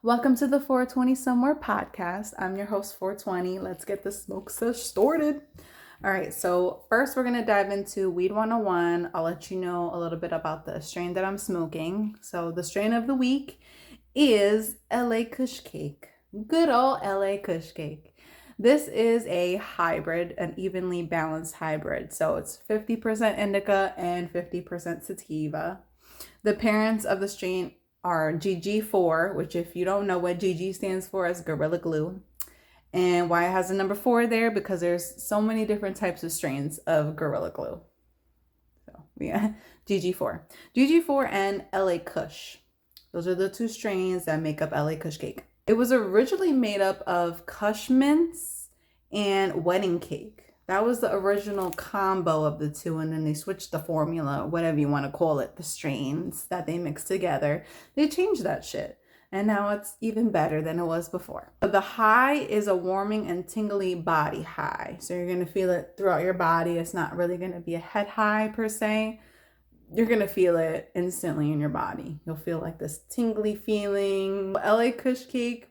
Welcome to the 420 Somewhere podcast. I'm your host, 420. Let's get the smoke sesh started. All right, so first we're going to dive into Weed 101. I'll let you know a little bit about the strain that I'm smoking. So the strain of the week is LA Kush Cake. Good old LA Kush Cake. This is a hybrid, an evenly balanced hybrid. So it's 50% indica and 50% sativa. The parents of the strain are GG4, which if you don't know what GG stands for, is Gorilla Glue. And why it has a number 4 there? Because there's so many different types of strains of Gorilla Glue. So yeah, GG4. GG4 and LA Kush. Those are the two strains that make up LA Kush Cake. It was originally made up of Kush mints and wedding cake. That was the original combo of the two, and then they switched the formula, whatever you want to call it, the strains that they mixed together. They changed that shit, and now it's even better than it was before. The high is a warming and tingly body high. So you're going to feel it throughout your body. It's not really going to be a head high per se. You're going to feel it instantly in your body. You'll feel like this tingly feeling. LA Kush Cake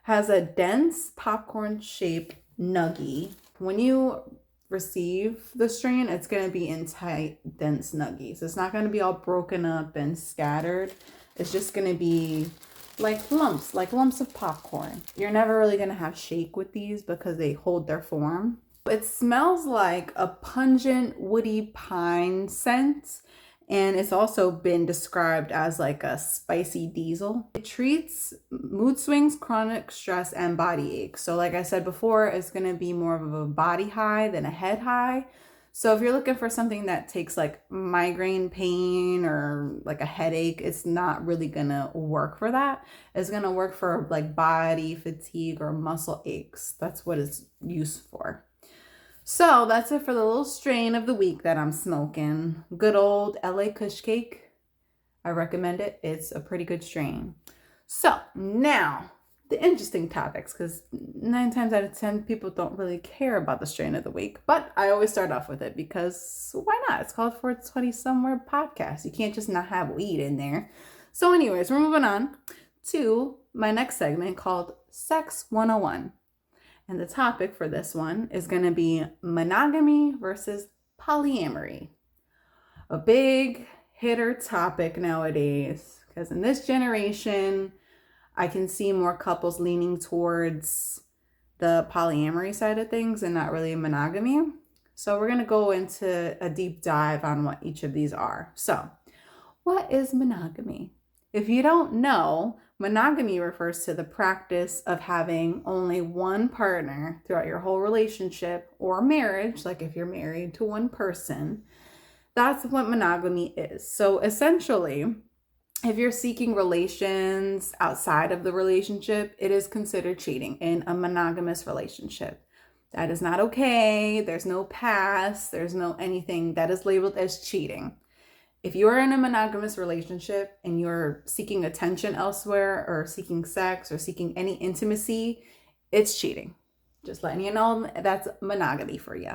has a dense popcorn-shaped nuggie. When you receive the strain, it's going to be in tight, dense nuggies. It's not going to be all broken up and scattered. It's just going to be like lumps of popcorn. You're never really going to have shake with these because they hold their form. It smells like a pungent woody pine scent. And it's also been described as like a spicy diesel. It treats mood swings, chronic stress, and body aches. So like I said before, it's going to be more of a body high than a head high. So if you're looking for something that takes like migraine pain or like a headache, it's not really going to work for that. It's going to work for like body fatigue or muscle aches. That's what it's used for. So that's it for the little strain of the week that I'm smoking. Good old LA Kush Cake. I recommend it. It's a pretty good strain. So now the interesting topics, because 9 times out of 10 people don't really care about the strain of the week, but I always start off with it because why not? It's called 420 Somewhere podcast. You can't just not have weed in there. So anyways, we're moving on to my next segment called Sex 101. And the topic for this one is going to be monogamy versus polyamory. A big hitter topic nowadays, because in this generation, I can see more couples leaning towards the polyamory side of things and not really monogamy. So we're going to go into a deep dive on what each of these are. So what is monogamy? If you don't know, monogamy refers to the practice of having only one partner throughout your whole relationship or marriage, like if you're married to one person. That's what monogamy is. So essentially, if you're seeking relations outside of the relationship, it is considered cheating in a monogamous relationship. That is not okay. There's no pass. There's no anything that is labeled as cheating. If you're in a monogamous relationship and you're seeking attention elsewhere or seeking sex or seeking any intimacy, it's cheating. Just letting you know that's monogamy for you.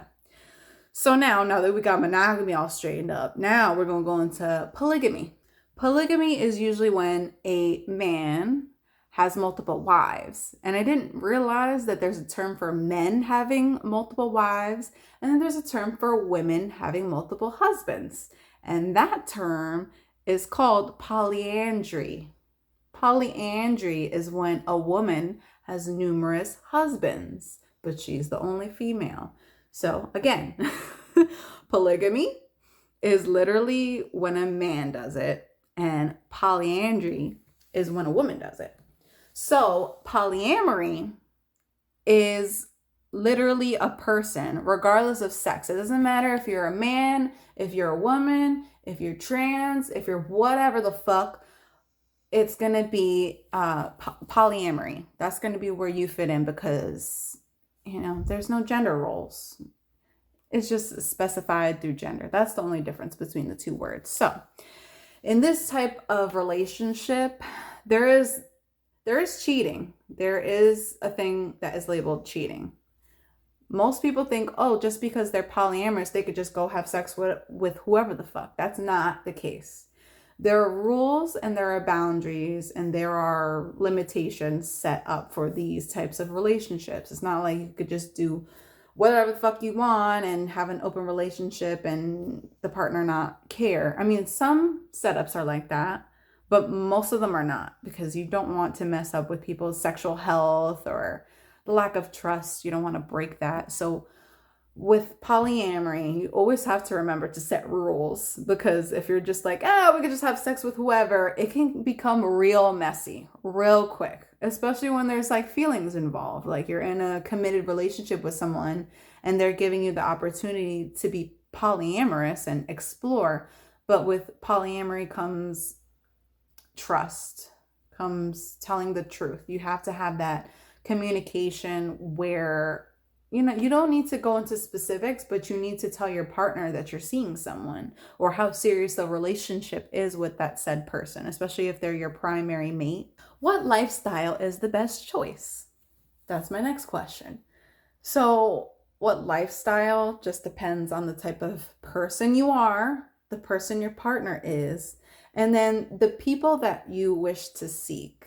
So now that we got monogamy all straightened up, now we're going to go into polygamy. Polygamy is usually when a man has multiple wives. And I didn't realize that there's a term for men having multiple wives, and then there's a term for women having multiple husbands. And that term is called polyandry. Polyandry is when a woman has numerous husbands, but she's the only female. So again, polygamy is literally when a man does it, and polyandry is when a woman does it. So polyamory is literally a person, regardless of sex. It doesn't matter if you're a man, if you're a woman, if you're trans, if you're whatever the fuck, it's going to be polyamory. That's going to be where you fit in because, there's no gender roles. It's just specified through gender. That's the only difference between the two words. So in this type of relationship, there is cheating. There is a thing that is labeled cheating. Most people think, just because they're polyamorous, they could just go have sex with whoever the fuck. That's not the case. There are rules and there are boundaries and there are limitations set up for these types of relationships. It's not like you could just do whatever the fuck you want and have an open relationship and the partner not care. I mean, some setups are like that, but most of them are not, because you don't want to mess up with people's sexual health or the lack of trust. You don't want to break that. So with polyamory, you always have to remember to set rules, because if you're just like, we could just have sex with whoever, it can become real messy real quick, especially when there's like feelings involved. Like you're in a committed relationship with someone and they're giving you the opportunity to be polyamorous and explore. But with polyamory comes trust, comes telling the truth. You have to have that communication where you don't need to go into specifics, but you need to tell your partner that you're seeing someone or how serious the relationship is with that said person, especially if they're your primary mate. What lifestyle is the best choice? That's my next question. So, what lifestyle just depends on the type of person you are, the person your partner is, and then the people that you wish to seek.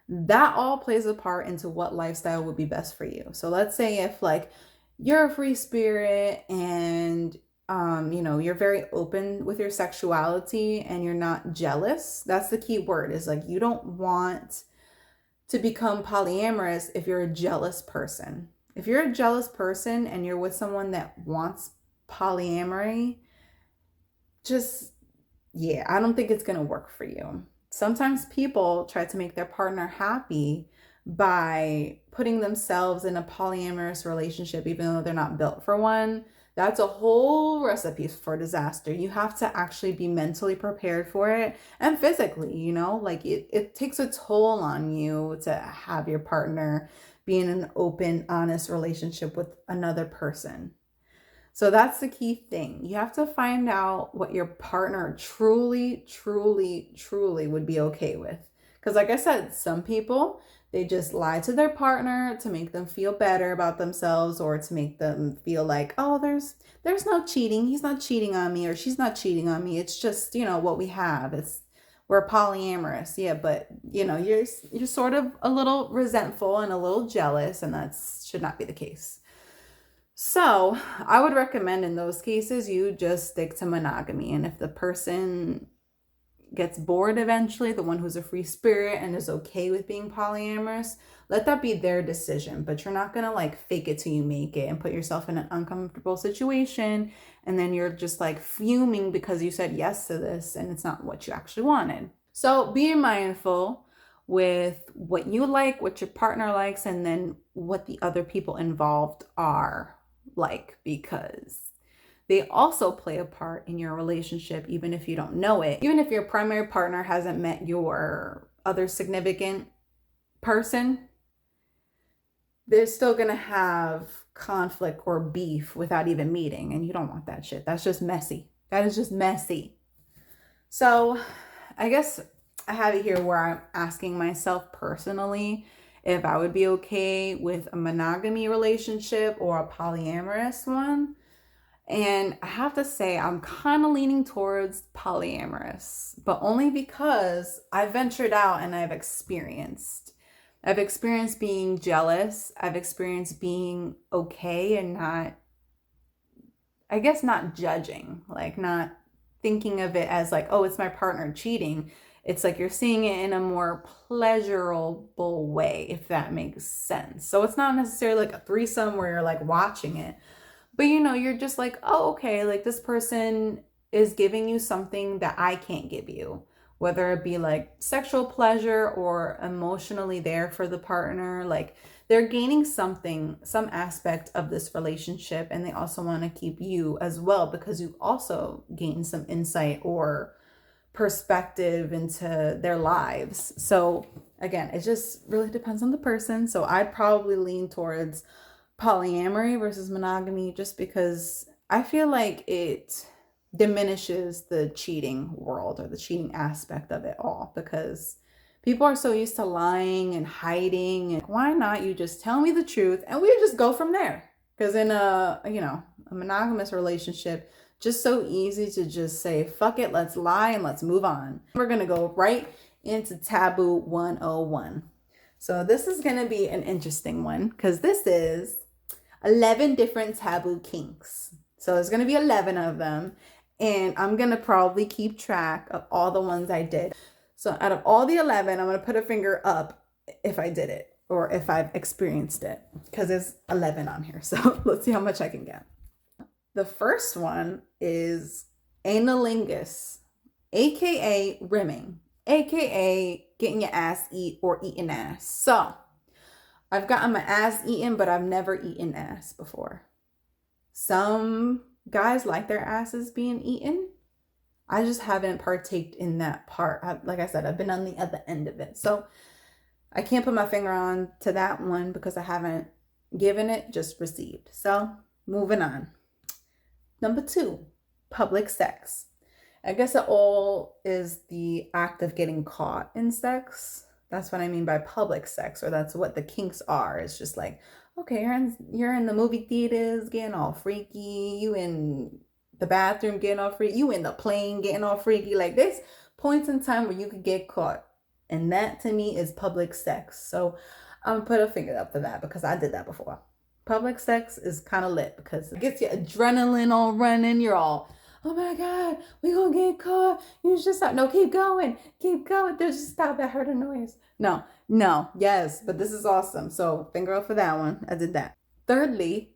That all plays a part into what lifestyle would be best for you. So let's say if like you're a free spirit and you're very open with your sexuality and you're not jealous. That's the key word, is like you don't want to become polyamorous if you're a jealous person. If you're a jealous person and you're with someone that wants polyamory, I don't think it's going to work for you. Sometimes people try to make their partner happy by putting themselves in a polyamorous relationship, even though they're not built for one. That's a whole recipe for disaster. You have to actually be mentally prepared for it, and physically, like it takes a toll on you to have your partner be in an open, honest relationship with another person. So that's the key thing. You have to find out what your partner truly, truly, truly would be okay with. Because like I said, some people, they just lie to their partner to make them feel better about themselves, or to make them feel like, oh, there's no cheating. He's not cheating on me, or she's not cheating on me. It's just, what we have. We're polyamorous. Yeah, but you're sort of a little resentful and a little jealous, and that should not be the case. So I would recommend in those cases, you just stick to monogamy. And if the person gets bored eventually, the one who's a free spirit and is okay with being polyamorous, let that be their decision. But you're not going to like fake it till you make it and put yourself in an uncomfortable situation. And then you're just like fuming because you said yes to this and it's not what you actually wanted. So being mindful with what you like, what your partner likes, and then what the other people involved are like, because they also play a part in your relationship, even if you don't know it. Even if your primary partner hasn't met your other significant person, they're still gonna have conflict or beef without even meeting, and you don't want that shit. That's just messy. That is just messy. So I guess I have it here where I'm asking myself personally if I would be okay with a monogamy relationship or a polyamorous one. And I have to say, I'm kind of leaning towards polyamorous, but only because I've ventured out and I've experienced being jealous. I've experienced being okay and not judging, like not thinking of it as like, oh, it's my partner cheating. It's like you're seeing it in a more pleasurable way, if that makes sense. So it's not necessarily like a threesome where you're like watching it, but you're just like, oh, okay, like this person is giving you something that I can't give you, whether it be like sexual pleasure or emotionally there for the partner. Like they're gaining something, some aspect of this relationship, and they also want to keep you as well because you also gain some insight or perspective into their lives. So again, it just really depends on the person. So I'd probably lean towards polyamory versus monogamy, just because I feel like it diminishes the cheating world or the cheating aspect of it all, because people are so used to lying and hiding. And why not you just tell me the truth and we just go from there? Because in a monogamous relationship, Just so easy to just say, fuck it, let's lie and let's move on. We're going to go right into Taboo 101. So this is going to be an interesting one because this is 11 different taboo kinks. So there's going to be 11 of them. And I'm going to probably keep track of all the ones I did. So out of all the 11, I'm going to put a finger up if I did it or if I've experienced it, because there's 11 on here. So let's see how much I can get. The first one is analingus, aka rimming, aka getting your ass eat or eating ass. So I've gotten my ass eaten, but I've never eaten ass before. Some guys like their asses being eaten. I just haven't partaked in that part. Like I said, I've been on the other end of it. So I can't put my finger on to that one because I haven't given it, just received. So moving on. Number 2, public sex. I guess it all is the act of getting caught in sex. That's what I mean by public sex, or that's what the kinks are. It's just like, okay, you're in the movie theaters getting all freaky. You in the bathroom getting all freaky. You in the plane getting all freaky. Like, there's points in time where you could get caught. And that to me is public sex. So I'm gonna put a finger up for that because I did that before. Public sex is kind of lit because it gets your adrenaline all running. You're all, oh my God, we gonna get caught. You just stop. No, keep going. Keep going. Just stop. I heard a noise. No, yes, but this is awesome. So finger up for that one. I did that. Thirdly,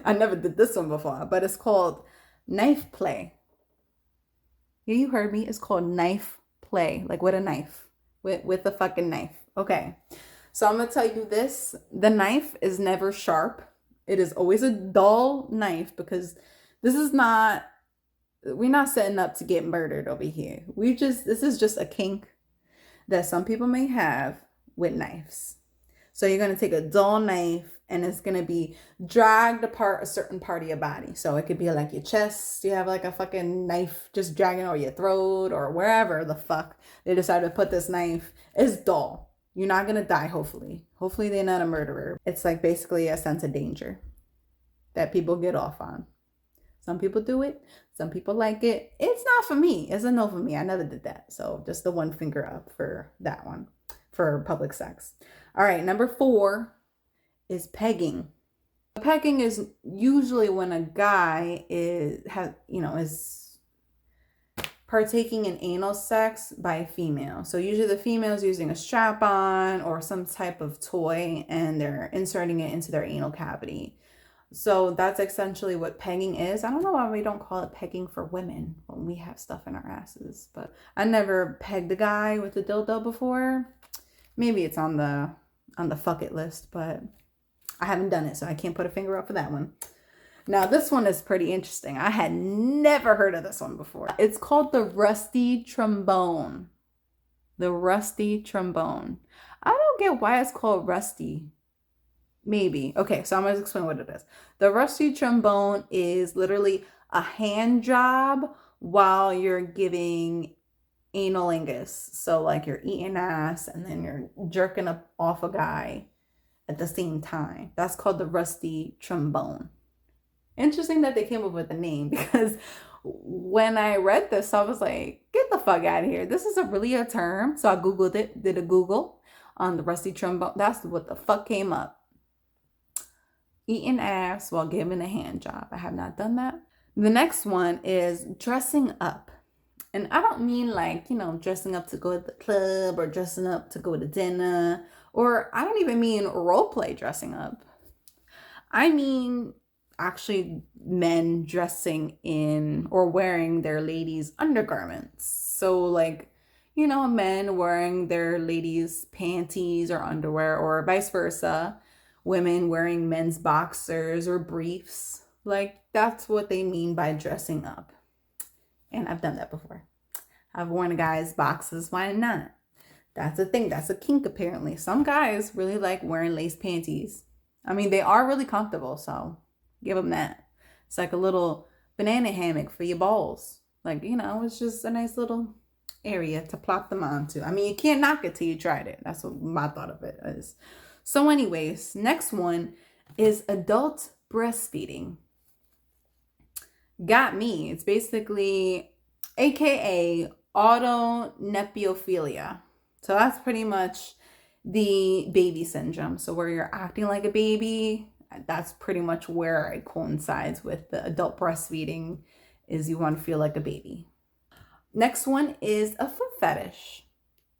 I never did this one before, but it's called knife play. Yeah, you heard me. It's called knife play, like with a knife. With a fucking knife. Okay. So I'm going to tell you this. The knife is never sharp. It is always a dull knife because we're not setting up to get murdered over here. This is just a kink that some people may have with knives. So you're going to take a dull knife and it's going to be dragged apart a certain part of your body. So it could be like your chest. You have like a fucking knife just dragging over your throat or wherever the fuck they decided to put this knife. It's dull. You're not going to die, hopefully. Hopefully they're not a murderer. It's like basically a sense of danger that people get off on. Some people do it. Some people like it. It's not for me. It's a no for me. I never did that. So just the one finger up for that one, for public sex. All right, number 4 is pegging. Pegging is usually when a guy is partaking in anal sex by a female. So usually the female is using a strap-on or some type of toy and they're inserting it into their anal cavity. So that's essentially what pegging is. I don't know why we don't call it pegging for women when we have stuff in our asses, but I never pegged a guy with a dildo before. Maybe it's on the fuck it list, but I haven't done it, so I can't put a finger up for that one. Now, this one is pretty interesting. I had never heard of this one before. It's called the rusty trombone. The rusty trombone. I don't get why it's called rusty. Maybe. Okay, so I'm going to explain what it is. The rusty trombone is literally a hand job while you're giving analingus. So like you're eating ass and then you're jerking up off a guy at the same time. That's called the rusty trombone. Interesting that they came up with the name because when I read this, I was like, get the fuck out of here. This is really a term. So I Googled it, did a Google on the rusty trombone. That's what the fuck came up. Eating ass while giving a hand job. I have not done that. The next one is dressing up. And I don't mean like, dressing up to go to the club or dressing up to go to dinner. Or I don't even mean role play dressing up. I mean actually men dressing in or wearing their ladies' undergarments. So like, men wearing their ladies' panties or underwear, or vice versa. Women wearing men's boxers or briefs. Like, that's what they mean by dressing up. And I've done that before. I've worn a guy's boxes. Why not? That's a thing. That's a kink, apparently. Some guys really like wearing lace panties. I mean, they are really comfortable, so give them that. It's like a little banana hammock for your balls. Like, it's just a nice little area to plop them onto. I mean, you can't knock it till you tried it. That's what my thought of it is. So anyways, next one is adult breastfeeding. got me. It's basically AKA autonepophilia. So that's pretty much the baby syndrome. So where you're acting like a baby, that's pretty much where it coincides with the adult breastfeeding, is you want to feel like a baby. Next one is a foot fetish.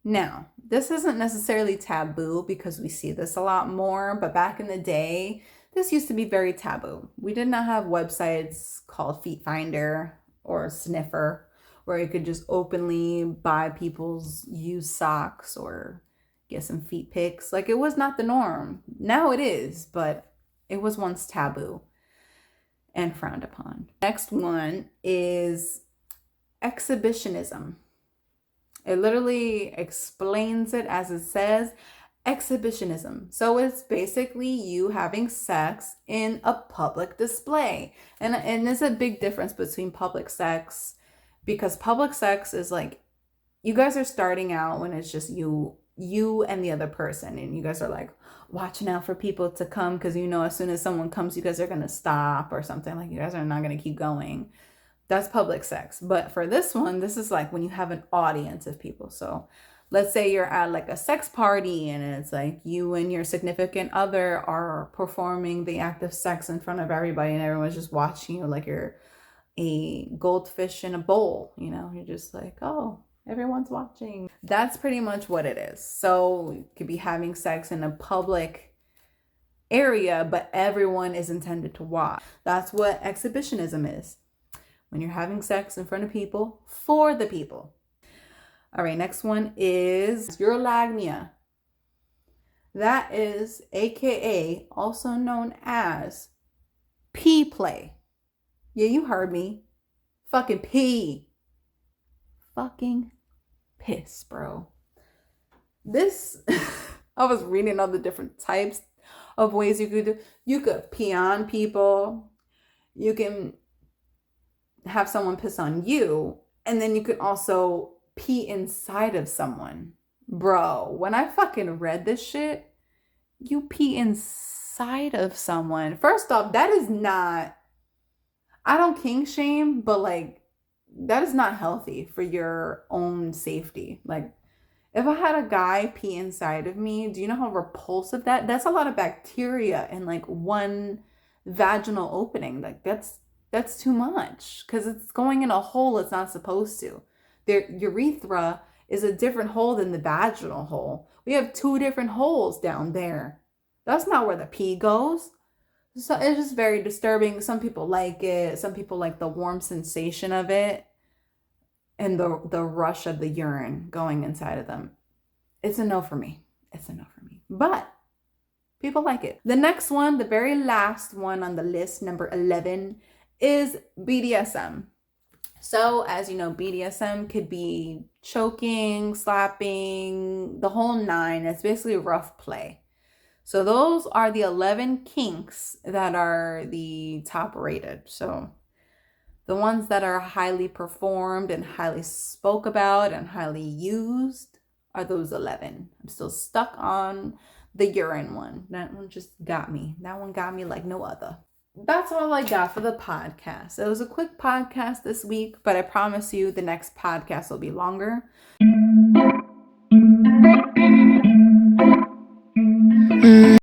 Now, this isn't necessarily taboo because we see this a lot more, but back in the day, this used to be very taboo. We did not have websites called Feet Finder or Sniffer where you could just openly buy people's used socks or get some feet pics. Like, it was not the norm. Now it is, but it was once taboo and frowned upon. Next one is exhibitionism. It literally explains it as it says, exhibitionism. So it's basically you having sex in a public display. And there's a big difference between public sex, because public sex is like, you guys are starting out when it's just you and the other person, and you guys are like watching out for people to come, because you know as soon as someone comes, you guys are going to stop or something. Like, you guys are not going to keep going. That's public sex. But for this one, this is like when you have an audience of people. So let's say you're at like a sex party and it's like you and your significant other are performing the act of sex in front of everybody, and everyone's just watching you like you're a goldfish in a bowl. You know, you're just like, oh, everyone's watching. That's pretty much what it is. So you could be having sex in a public area, but everyone is intended to watch. That's what exhibitionism is. When you're having sex in front of people, for the people. All right, next one is urolagnia. That is AKA, also known as pee play. Yeah, you heard me. Fucking pee. Fucking piss, bro. This, I was reading all the different types of ways you could do. You could pee on people. You can have someone piss on you, and then you could also pee inside of someone. Bro, when I fucking read this shit, you pee inside of someone. First off, that is not, I don't kink shame, but like, that is not healthy for your own safety. Like, if I had a guy pee inside of me, do you know how repulsive that's a lot of bacteria in like one vaginal opening. Like, that's too much, because it's going in a hole it's not supposed to. Their urethra is a different hole than the vaginal hole. We have two different holes down there. That's not where the pee goes. So it's just very disturbing. Some people like it. Some people like the warm sensation of it and the rush of the urine going inside of them. It's a no for me. It's a no for me. But people like it. The next one, the very last one on the list, number 11, is BDSM. So as you know, BDSM could be choking, slapping, the whole nine. It's basically rough play. So those are the 11 kinks that are the top rated. So the ones that are highly performed and highly spoke about and highly used are those 11. I'm still stuck on the urine one. That one just got me. That one got me like no other. That's all I got for the podcast. It was a quick podcast this week, but I promise you the next podcast will be longer.